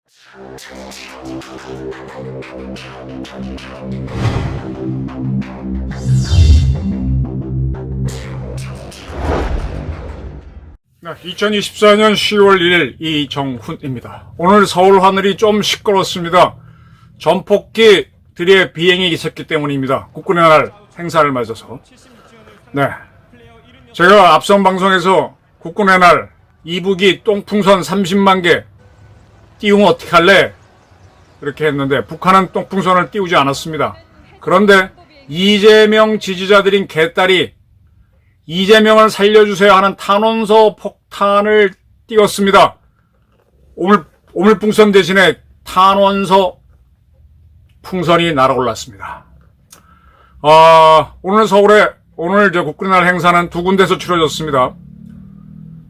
네, 2024년 10월 1일 이정훈입니다. 오늘 서울 하늘이 좀 시끄럽습니다. 전폭기들의 비행이 있었기 때문입니다. 국군의 날 행사를 맞아서. 네, 제가 앞선 방송에서 국군의 날 이북이 똥풍선 30만 개 띄우면 어떡할래? 이렇게 했는데 북한은 똥풍선을 띄우지 않았습니다. 그런데 이재명 지지자들인 개딸이 이재명을 살려주세요 하는 탄원서 폭탄을 띄웠습니다. 오물풍선 대신에 탄원서 풍선이 날아올랐습니다. 오늘 국군의 날 행사는 두 군데서 치러졌습니다.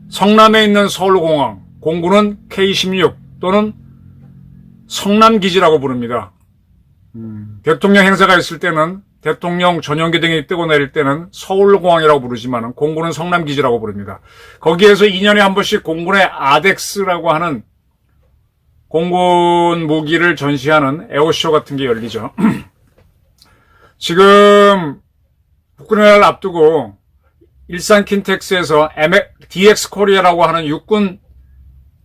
성남에 있는 서울공항, 공군은 K-16 또는 성남기지라고 부릅니다. 대통령 행사가 있을 때는 대통령 전용기등이 뜨고 내릴 때는 서울공항이라고 부르지만 공군은 성남기지라고 부릅니다. 거기에서 2년에 한 번씩 공군의 아덱스라고 하는 공군 무기를 전시하는 에어쇼 같은 게 열리죠. 지금 국군의 날 앞두고 일산 킨텍스에서 DX 코리아라고 하는 육군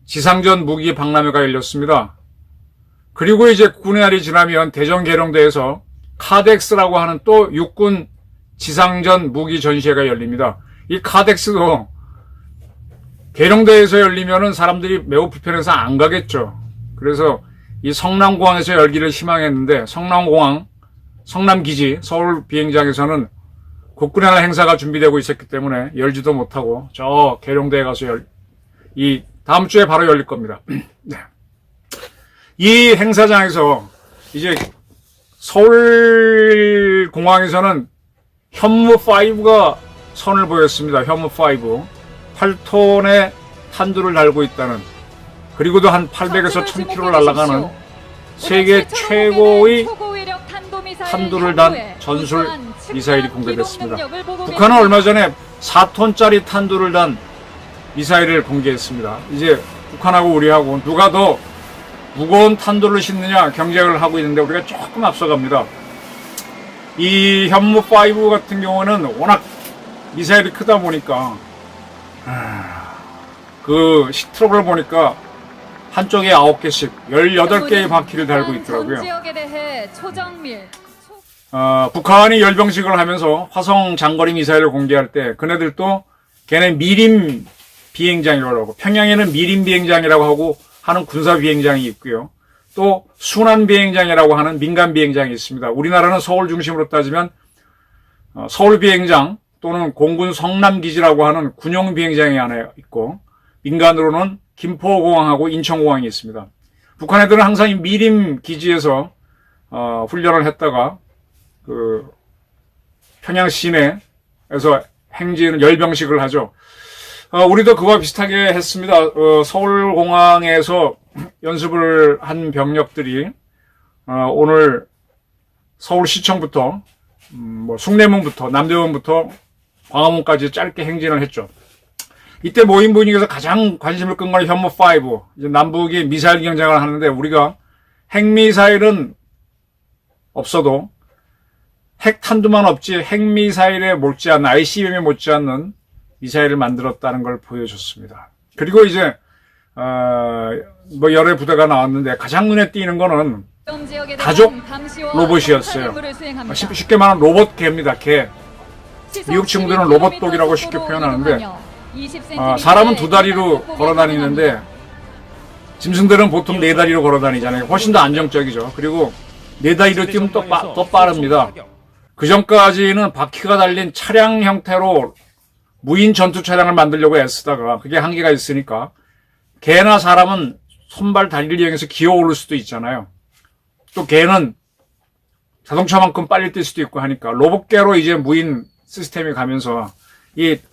지상전 무기 박람회가 열렸습니다. 그리고 이제 국군의 날이 지나면 대전 계룡대에서 카덱스라고 하는 또 육군 지상전 무기 전시회가 열립니다. 이 카덱스도 계룡대에서 열리면은 사람들이 매우 불편해서 안 가겠죠. 그래서 이 성남공항에서 열기를 희망했는데 성남공항, 성남기지, 서울 비행장에서는 국군의 날 행사가 준비되고 있었기 때문에 열지도 못하고 저 계룡대에 가서 이 다음 주에 바로 열릴 겁니다. 네. 이 행사장에서 이제 서울공항에서는 현무5가 선을 보였습니다. 현무5. 8톤의 탄두를 달고 있다는, 그리고도 한 800에서 1000km를 날아가는 세계 최고의 탄두를 단 전술 미사일이 공개됐습니다. 북한은 얼마 전에 4톤짜리 탄두를 단 미사일을 공개했습니다. 이제 북한하고 우리하고 누가 더 무거운 탄두를 싣느냐 경쟁을 하고 있는데 우리가 조금 앞서갑니다. 이 현무5 같은 경우는 워낙 미사일이 크다 보니까 그 시트록을 보니까 한쪽에 9개씩 18개의 바퀴를 달고 있더라고요. 북한이 열병식을 하면서 화성 장거리 미사일을 공개할 때 그네들도 걔네 미림 비행장이라고 하고, 평양에는 미림 비행장이라고 하고 하는 군사 비행장이 있고요. 또 순환 비행장이라고 하는 민간 비행장이 있습니다. 우리나라는 서울 중심으로 따지면 서울 비행장 또는 공군 성남기지라고 하는 군용 비행장이 하나 있고, 민간으로는 김포공항하고 인천공항이 있습니다. 북한 애들은 항상 이 미림 기지에서 훈련을 했다가 그 평양 시내에서 행진 열병식을 하죠. 우리도 그와 비슷하게 했습니다. 서울공항에서 연습을 한 병력들이 오늘 서울시청부터 숭례문부터 남대문부터 광화문까지 짧게 행진을 했죠. 이때 모인 분위기에서 가장 관심을 끈 건 현무5. 이제 남북이 미사일 경쟁을 하는데 우리가 핵미사일은 없어도 핵탄두만 없지 핵미사일에 못지않는, ICBM에 못지않는 미사일을 만들었다는 걸 보여줬습니다. 그리고 이제 여러 부대가 나왔는데 가장 눈에 띄는 거는 다족 로봇이었어요. 쉽게 말하면 로봇개입니다. 개. 미국 친구들은 로봇독이라고 쉽게 표현하는데 사람은 두 다리로 걸어다니는데 짐승들은 보통 네 다리로 걸어다니잖아요. 훨씬 더 안정적이죠. 그리고 네 다리로 뛰면 더 빠릅니다. 그 전까지는 바퀴가 달린 차량 형태로 무인 전투 차량을 만들려고 애쓰다가 그게 한계가 있으니까 개나 사람은 손발 다리를 이용해서 기어오를 수도 있잖아요. 또 개는 자동차만큼 빨리 뛸 수도 있고 하니까 로봇개로 이제 무인 시스템이 가면서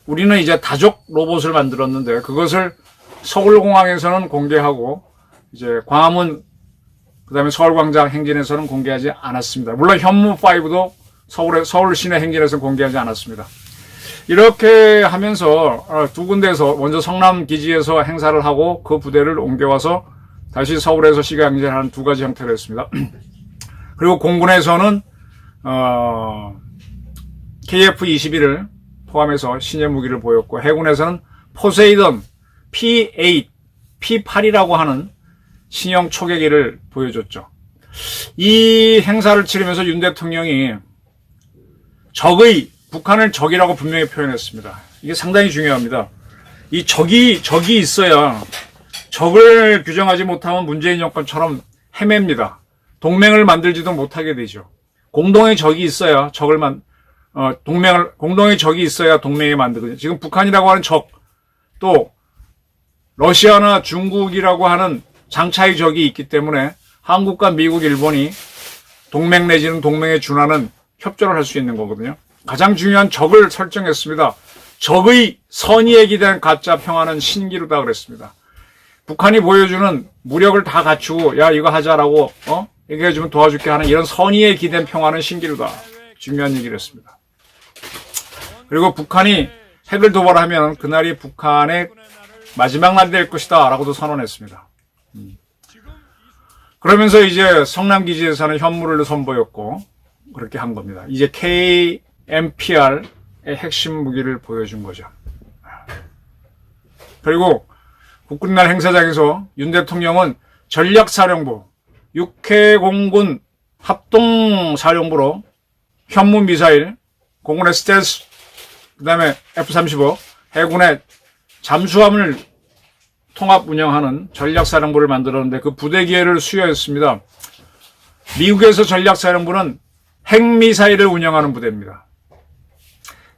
우리는 이제 다족 로봇을 만들었는데 그것을 서울공항에서는 공개하고 이제 광화문 그다음에 서울광장 행진에서는 공개하지 않았습니다. 물론 현무5도 서울 시내 행진에서는 공개하지 않았습니다. 이렇게 하면서 두 군데에서 먼저 성남기지에서 행사를 하고 그 부대를 옮겨와서 다시 서울에서 시가경제하는 두 가지 형태로 했습니다. 그리고 공군에서는 KF-21을 포함해서 신의 무기를 보였고, 해군에서는 포세이돈 P8, P8이라고 하는 신형 초계기를 보여줬죠. 이 행사를 치르면서 윤 대통령이 북한을 적이라고 분명히 표현했습니다. 이게 상당히 중요합니다. 이 적이 있어야, 적을 규정하지 못하면 문재인 정권처럼 헤맵니다. 동맹을 만들지도 못하게 되죠. 공동의 적이 있어야 공동의 적이 있어야 동맹이 만들거든요. 지금 북한이라고 하는 적, 또 러시아나 중국이라고 하는 장차의 적이 있기 때문에 한국과 미국, 일본이 동맹 내지는 동맹에 준하는 협조를 할 수 있는 거거든요. 가장 중요한 적을 설정했습니다. 적의 선의에 기대한 가짜 평화는 신기루다 그랬습니다. 북한이 보여주는 무력을 다 갖추고 야 이거 하자라고 얘기해주면 도와줄게 하는 이런 선의에 기댄 평화는 신기루다. 중요한 얘기를 했습니다. 그리고 북한이 핵을 도발하면 그날이 북한의 마지막 날이 될 것이다 라고도 선언했습니다. 그러면서 이제 성남기지에서는 현무를 선보였고 그렇게 한 겁니다. 이제 KMPR의 핵심 무기를 보여준 거죠. 그리고 국군날 행사장에서 윤 대통령은 전략사령부, 육해공군 합동사령부로 현무미사일, 공군의 스텔스, 그 다음에 F-35, 해군의 잠수함을 통합 운영하는 전략사령부를 만들었는데 그 부대 기회를 수여했습니다. 미국에서 전략사령부는 핵미사일을 운영하는 부대입니다.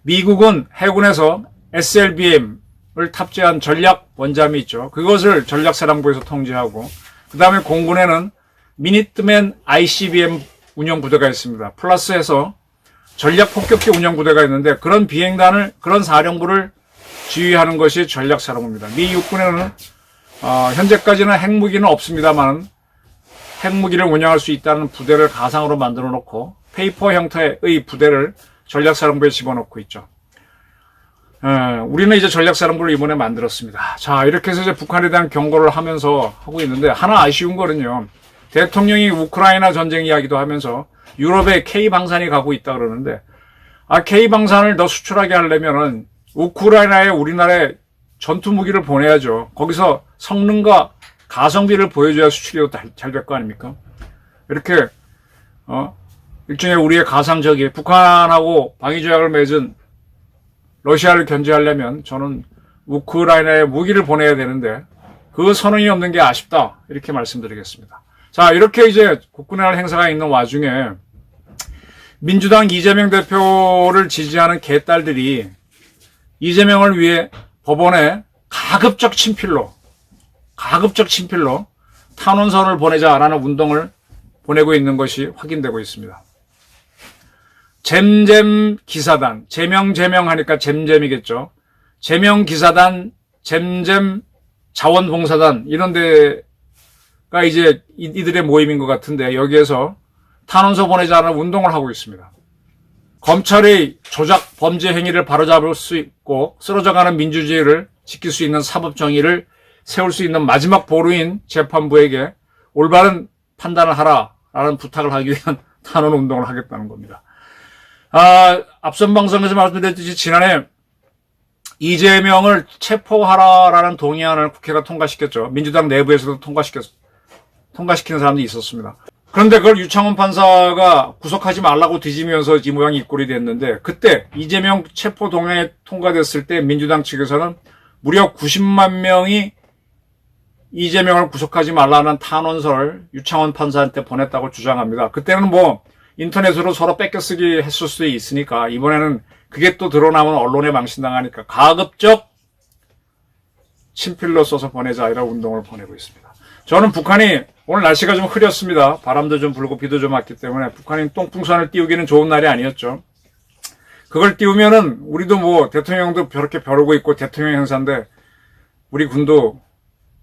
미국은 해군에서 SLBM을 탑재한 전략 원잠이 있죠. 그것을 전략사령부에서 통제하고 그 다음에 공군에는 미니트맨 ICBM 운영부대가 있습니다. 플러스해서 전략폭격기 운영부대가 있는데 그런 비행단을, 그런 사령부를 지휘하는 것이 전략사령부입니다. 미 육군에는 현재까지는 핵무기는 없습니다만 핵무기를 운영할 수 있다는 부대를 가상으로 만들어 놓고 페이퍼 형태의 부대를 전략사령부에 집어넣고 있죠. 우리는 이제 전략사령부를 이번에 만들었습니다. 자, 이렇게 해서 이제 북한에 대한 경고를 하면서 하고 있는데 하나 아쉬운 거는요. 대통령이 우크라이나 전쟁 이야기도 하면서 유럽에 K방산이 가고 있다 그러는데 K방산을 더 수출하게 하려면은 우크라이나에 우리나라에 전투무기를 보내야죠. 거기서 성능과 가성비를 보여줘야 수출이 잘 될 거 아닙니까? 이렇게 일종의 우리의 가상적이 북한하고 방위조약을 맺은 러시아를 견제하려면 저는 우크라이나에 무기를 보내야 되는데 그 선언이 없는 게 아쉽다 이렇게 말씀드리겠습니다. 자, 이렇게 이제 국군의 행사가 있는 와중에 민주당 이재명 대표를 지지하는 개딸들이 이재명을 위해 법원에 가급적 친필로 탄원서를 보내자라는 운동을 보내고 있는 것이 확인되고 있습니다. 잼잼 기사단, 제명 하니까 잼잼이겠죠. 제명 기사단, 잼잼 자원봉사단 이런 데가 이제 이들의 모임인 것 같은데 여기에서 탄원서 보내자는 운동을 하고 있습니다. 검찰의 조작 범죄 행위를 바로잡을 수 있고 쓰러져가는 민주주의를 지킬 수 있는 사법정의를 세울 수 있는 마지막 보루인 재판부에게 올바른 판단을 하라라는 부탁을 하기 위한 탄원 운동을 하겠다는 겁니다. 앞선 방송에서 말씀드렸듯이 지난해 이재명을 체포하라라는 동의안을 국회가 통과시켰죠. 민주당 내부에서도 통과시키는 사람들이 있었습니다. 그런데 그걸 유창훈 판사가 구속하지 말라고 뒤지면서 이 모양이 입골이 됐는데 그때 이재명 체포 동의안이 통과됐을 때 민주당 측에서는 무려 90만 명이 이재명을 구속하지 말라는 탄원서를 유창훈 판사한테 보냈다고 주장합니다. 그때는 인터넷으로 서로 뺏겨쓰기 했을 수도 있으니까 이번에는 그게 또 드러나면 언론에 망신당하니까 가급적 친필로 써서 보내자 이런 운동을 보내고 있습니다. 저는 북한이 오늘 날씨가 좀 흐렸습니다. 바람도 좀 불고 비도 좀 왔기 때문에 북한이 똥풍선을 띄우기는 좋은 날이 아니었죠. 그걸 띄우면은 우리도 대통령도 저렇게 벼르고 있고 대통령 행사인데 우리 군도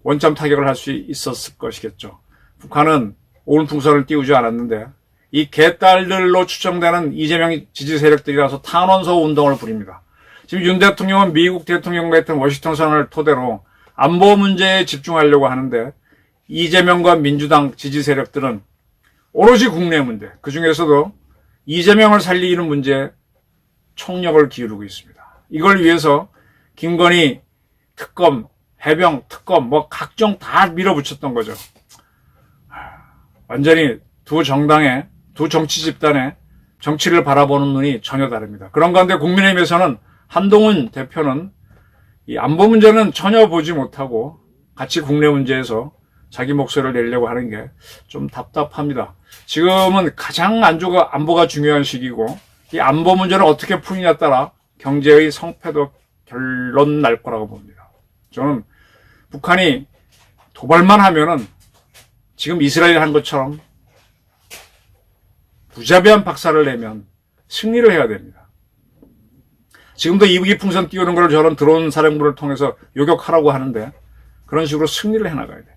원점 타격을 할 수 있었을 것이겠죠. 북한은 오른풍선을 띄우지 않았는데 이 개딸들로 추정되는 이재명 지지 세력들이라서 탄원서 운동을 부립니다. 지금 윤 대통령은 미국 대통령과 했던 워싱턴 선언을 토대로 안보 문제에 집중하려고 하는데 이재명과 민주당 지지 세력들은 오로지 국내 문제, 그중에서도 이재명을 살리는 문제에 총력을 기울이고 있습니다. 이걸 위해서 김건희 특검, 해병 특검, 뭐 각종 다 밀어붙였던 거죠. 완전히 두 정당의, 두 정치 집단의 정치를 바라보는 눈이 전혀 다릅니다. 그런 가운데 국민의힘에서는 한동훈 대표는 이 안보 문제는 전혀 보지 못하고 같이 국내 문제에서 자기 목소리를 내려고 하는 게 좀 답답합니다. 지금은 가장 안보가 중요한 시기고 이 안보 문제를 어떻게 푸느냐에 따라 경제의 성패도 결론 날 거라고 봅니다. 저는 북한이 도발만 하면은 지금 이스라엘 한 것처럼 무자비한 박살을 내면 승리를 해야 됩니다. 지금도 이북이 풍선 띄우는 걸 저런 드론 사령부를 통해서 요격하라고 하는데 그런 식으로 승리를 해나가야 됩니다.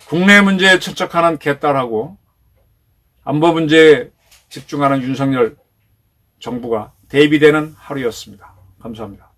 국내 문제에 천착하는 개딸하고 안보 문제에 집중하는 윤석열 정부가 대비되는 하루였습니다. 감사합니다.